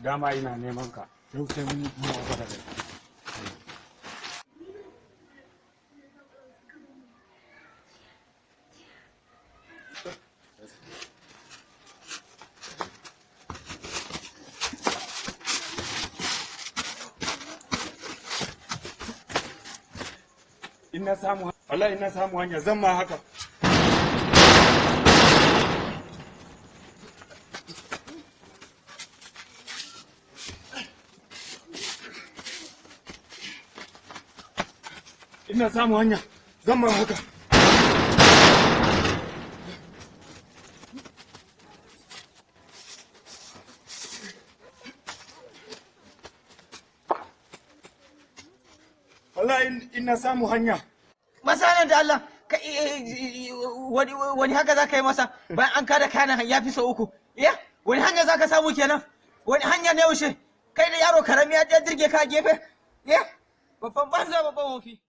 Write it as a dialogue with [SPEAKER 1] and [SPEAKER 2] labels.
[SPEAKER 1] dama ina neman ka yau sai mun wasa da kai. Ina samu wallahi ina samu hanya zan ma haka. Ina samu hanya zan ma haka. Wallahi ina samu hanya.
[SPEAKER 2] Masanan da Allah wani haka za ka yi masa bayan an kada kayan ya fi sau uku. Wani hanya za ka samu kenan? Wani hanya ne yaushe? Kai da yaro karami ya dirge ka a gefe? Babban banza babban wofi.